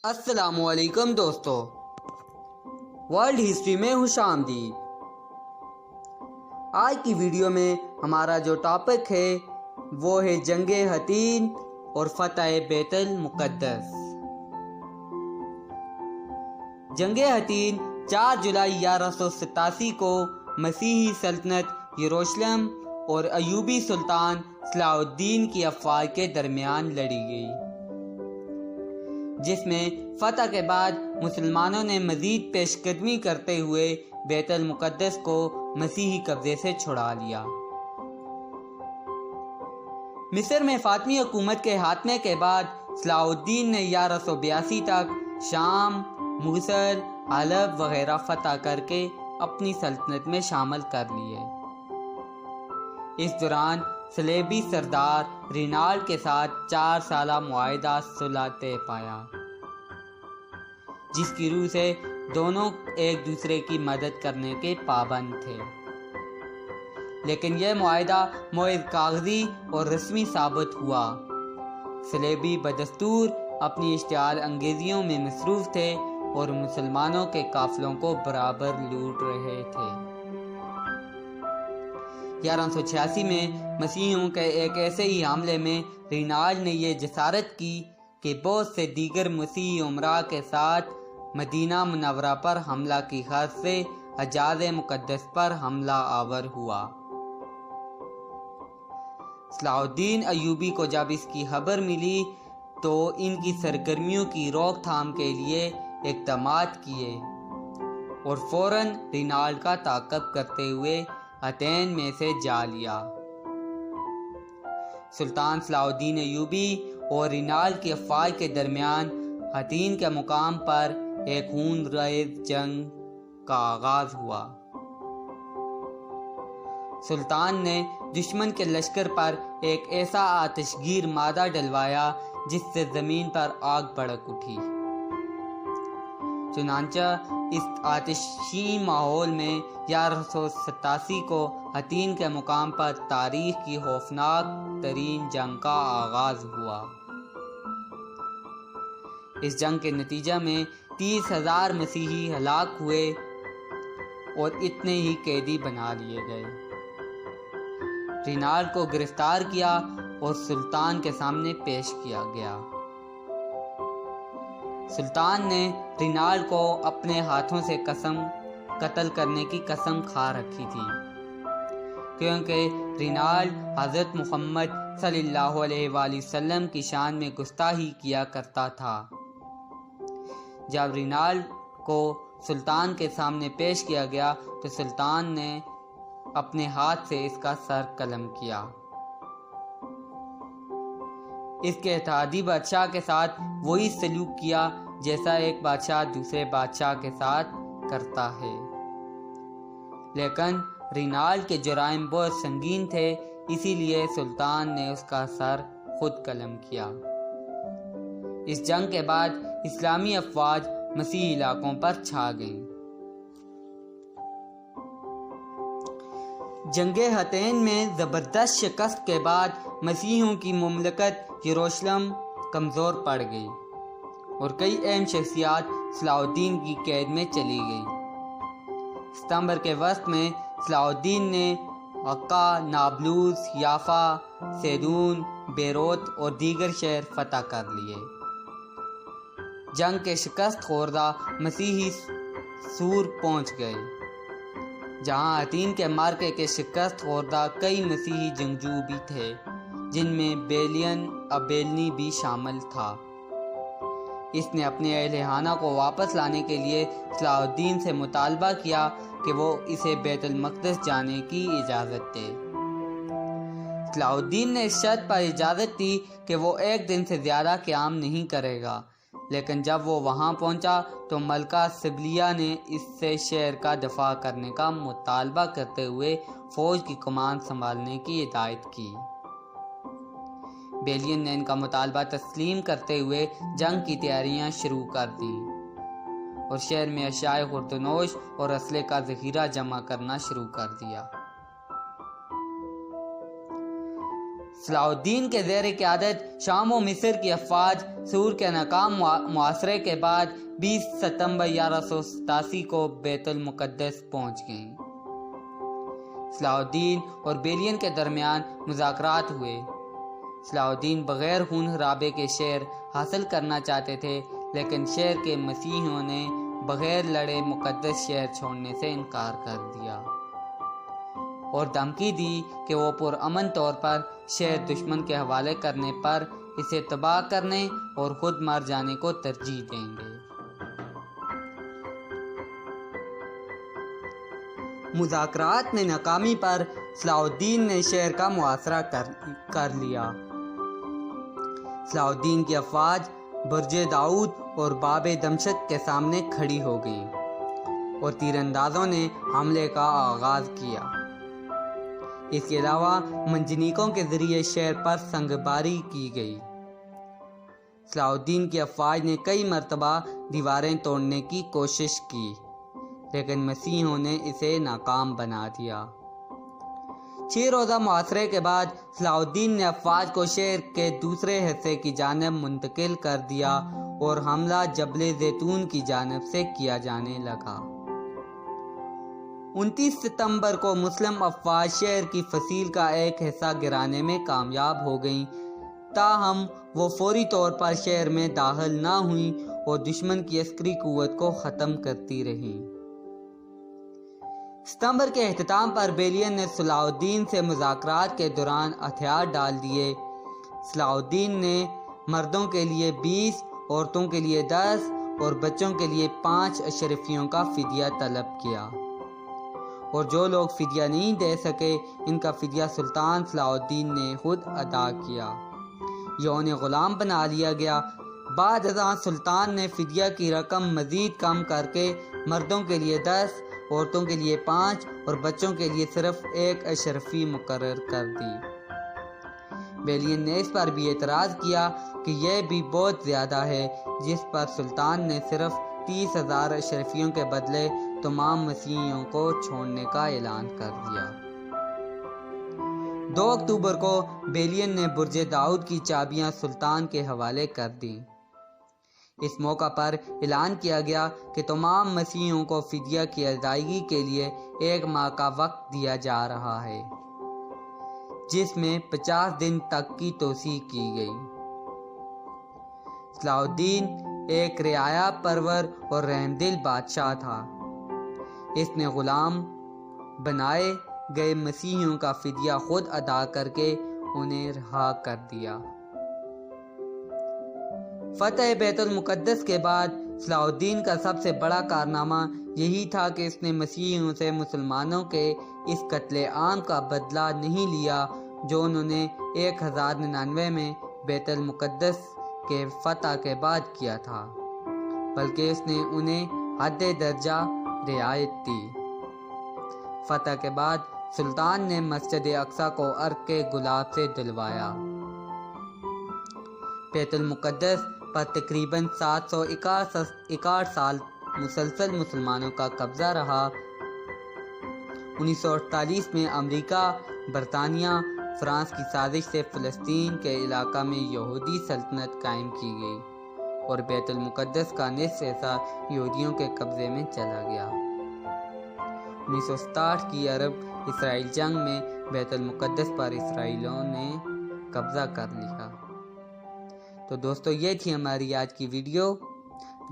السلام علیکم دوستو، ورلڈ ہسٹری میں خوش آمدید۔ آج کی ویڈیو میں ہمارا جو ٹاپک ہے وہ ہے جنگ حطین اور فتح بیت المقدس۔ جنگ حطین 4 جولائی 1187 کو مسیحی سلطنت یروشلم اور ایوبی سلطان صلاح الدین کی افواج کے درمیان لڑی گئی، جس میں فتح کے بعد مسلمانوں نے مزید پیش قدمی کرتے ہوئے بیت المقدس کو مسیحی قبضے سے چھڑا لیا۔ مصر میں فاطمی حکومت کے خاتمے کے بعد صلاح الدین نے 1182 تک شام، موصل، حلب وغیرہ فتح کر کے اپنی سلطنت میں شامل کر لیے۔ اس دوران صلیبی سردار رینالڈ کے ساتھ 4 سالہ معاہدہ صلح طے پایا، جس کی روح سے دونوں ایک دوسرے کی مدد کرنے کے پابند تھے، لیکن یہ معاہدہ محض کاغذی اور رسمی ثابت ہوا۔ صلیبی بدستور اپنی اشتعال انگیزیوں میں مصروف تھے اور مسلمانوں کے قافلوں کو برابر لوٹ رہے تھے۔ 1186 میں مسیحیوں کے ایک ایسے ہی حملے میں رینالڈ نے یہ جسارت کی کہ بہت سے دیگر مسیحی امراء کے ساتھ مدینہ منورہ پر حملہ کی غرض سے حجاز مقدس پر حملہ آور ہوا۔ صلاح الدین ایوبی کو جب اس کی خبر ملی تو ان کی سرگرمیوں کی روک تھام کے لیے اقدامات کیے اور فوراً رینالڈ کا تعاقب کرتے ہوئے حطین میں سے جا لیا۔ سلطان صلاح الدین ایوبی اور رینالڈ کی افواج کے درمیان حطین کے مقام پر ایک خون ریز جنگ کا آغاز ہوا۔ سلطان نے دشمن کے لشکر پر ایک ایسا آتش گیر مادہ ڈلوایا جس سے زمین پر آگ بھڑک اٹھی۔ چنانچہ اس آتشی ماحول میں 1187 کو حطین کے مقام پر تاریخ کی خوفناک ترین جنگ کا آغاز ہوا۔ اس جنگ کے نتیجہ میں 30,000 مسیحی ہلاک ہوئے اور اتنے ہی قیدی بنا لیے گئے۔ رینالڈ کو گرفتار کیا اور سلطان کے سامنے پیش کیا گیا۔ سلطان نے رینالڈ کو اپنے ہاتھوں سے قتل کرنے کی قسم کھا رکھی تھی، کیونکہ رینالڈ حضرت محمد صلی اللہ علیہ وآلہ وسلم کی شان میں گستاخی کیا کرتا تھا۔ جب رینالڈ کو سلطان کے سامنے پیش کیا گیا تو سلطان نے اپنے ہاتھ سے اس کا سر قلم کیا۔ اس کے اتحادی بادشاہ کے ساتھ وہی سلوک کیا جیسا ایک بادشاہ دوسرے بادشاہ کے ساتھ کرتا ہے، لیکن رینالڈ کے جرائم بہت سنگین تھے، اسی لیے سلطان نے اس کا سر خود قلم کیا۔ اس جنگ کے بعد اسلامی افواج مسیحی علاقوں پر چھا گئیں۔ جنگ حطین میں زبردست شکست کے بعد مسیحیوں کی مملکت یروشلم کمزور پڑ گئی اور کئی اہم شخصیات صلاح الدین کی قید میں چلی گئی۔ ستمبر کے وسط میں صلاح الدین نے عکا، نابلوس، یافا، سیدون، بیروت اور دیگر شہر فتح کر لیے۔ جنگ کے شکست خوردہ مسیحی سور پہنچ گئے، جہاں حطین کے معرکے کے شکست خوردہ کئی مسیحی جنگجو بھی تھے، جن میں بیلین ابیلنی بھی شامل تھا۔ اس نے اپنے اہل خانہ کو واپس لانے کے لیے صلاح الدین سے مطالبہ کیا کہ وہ اسے بیت المقدس جانے کی اجازت دے۔ صلاح الدین نے اس شرط پر اجازت دی کہ وہ 1 دن سے زیادہ قیام نہیں کرے گا، لیکن جب وہ وہاں پہنچا تو ملکہ سبلیہ نے اس سے شہر کا دفاع کرنے کا مطالبہ کرتے ہوئے فوج کی کمان سنبھالنے کی ہدایت کی۔ بیلین نے ان کا مطالبہ تسلیم کرتے ہوئے جنگ کی تیاریاں شروع کر دیں اور شہر میں اشیاء خوردنوش اور اسلحے کا ذخیرہ جمع کرنا شروع کر دیا۔ صلاح الدین کے زیر قیادت شام و مصر کی افواج سور کے ناکام محاصرے کے بعد 20 ستمبر 1187 کو بیت المقدس پہنچ گئیں۔ صلاح الدین اور بیلین کے درمیان مذاکرات ہوئے۔ صلاح الدین بغیر خون خرابے کے شہر حاصل کرنا چاہتے تھے، لیکن شہر کے مسیحیوں نے بغیر لڑے مقدس شہر چھوڑنے سے انکار کر دیا اور دھمکی دی کہ وہ پرامن طور پر شہر دشمن کے حوالے کرنے پر اسے تباہ کرنے اور خود مر جانے کو ترجیح دیں گے۔ مذاکرات میں ناکامی پر صلاح الدین نے شہر کا محاصرہ کر لیا۔ صلاح الدین کی افواج برج داؤد اور باب دمشق کے سامنے کھڑی ہو گئیں اور تیر اندازوں نے حملے کا آغاز کیا۔ اس کے علاوہ منجنیقوں کے ذریعے شہر پر سنگباری کی گئی۔ صلاح الدین کی افواج نے کئی مرتبہ دیواریں توڑنے کی کوشش کی، لیکن مسیحیوں نے اسے ناکام بنا دیا۔ 6 روزہ محاصرے کے بعد صلاح الدین نے افواج کو شہر کے دوسرے حصے کی جانب منتقل کر دیا اور حملہ جبل زیتون کی جانب سے کیا جانے لگا۔ 29 ستمبر کو مسلم افواج شہر کی فصیل کا ایک حصہ گرانے میں کامیاب ہو گئیں، تاہم وہ فوری طور پر شہر میں داخل نہ ہوئیں اور دشمن کی عسکری قوت کو ختم کرتی رہیں۔ ستمبر کے اختتام پر بیلین نے صلاح الدین سے مذاکرات کے دوران ہتھیار ڈال دیے۔ صلاح الدین نے مردوں کے لیے 20، عورتوں کے لیے 10 اور بچوں کے لیے 5 اشرفیوں کا فدیہ طلب کیا، اور جو لوگ فدیہ نہیں دے سکے ان کا فدیہ سلطان صلاح الدین نے خود ادا کیا یا انہیں غلام بنا لیا گیا۔ بعد ازاں سلطان نے فدیہ کی رقم مزید کم کر کے مردوں کے لیے 10، عورتوں کے لیے 5 اور بچوں کے لیے صرف 1 اشرفی مقرر کر دی۔ بیلین نے اس پر بھی اعتراض کیا کہ یہ بھی بہت زیادہ ہے، جس پر سلطان نے صرف 30,000 اشرفیوں کے بدلے تمام مسیحیوں کو چھوڑنے کا اعلان کر دیا۔ 2 اکتوبر کو بیلین نے برج داؤد کی چابیاں سلطان کے حوالے کر دیں۔ اس موقع پر اعلان کیا گیا کہ تمام مسیحیوں کو فدیہ کی ادائیگی کے لیے 1 ماہ کا وقت دیا جا رہا ہے، جس میں 50 دن تک کی توسیع کی گئی۔ صلاح الدین ایک رعایا پرور اور رحمدل بادشاہ تھا۔ اس نے غلام بنائے گئے مسیحیوں کا فدیہ خود ادا کر کے انہیں رہا کر دیا۔ فتح بیت المقدس کے بعد صلاح الدین کا سب سے بڑا کارنامہ یہی تھا کہ اس نے مسیحیوں سے مسلمانوں کے اس قتل عام کا بدلہ نہیں لیا جو انہوں نے 1099 میں بیت المقدس کے فتح کے بعد کیا تھا، بلکہ اس نے انہیں حد درجہ رعایت دی۔ فتح کے بعد سلطان نے مسجد اقصیٰ کو عرق کے گلاب سے دلوایا۔ بیت المقدس پر تقریباً 761 سال مسلسل مسلمانوں کا قبضہ رہا۔ 1948 میں امریکہ، برطانیہ، فرانس کی سازش سے فلسطین کے علاقہ میں یہودی سلطنت قائم کی گئی اور بیت المقدس کا نصف حصہ یہودیوں کے قبضے میں چلا گیا۔ 1967 کی عرب اسرائیل جنگ میں بیت المقدس پر اسرائیلیوں نے قبضہ کر لیا۔ تو دوستو یہ تھی ہماری آج کی ویڈیو،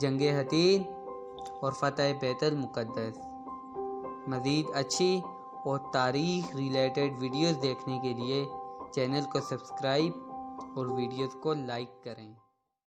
جنگ حطین اور فتح بیت المقدس۔ مزید اچھی اور تاریخ ریلیٹڈ ویڈیوز دیکھنے کے لیے چینل کو سبسکرائب اور ویڈیوز کو لائک کریں۔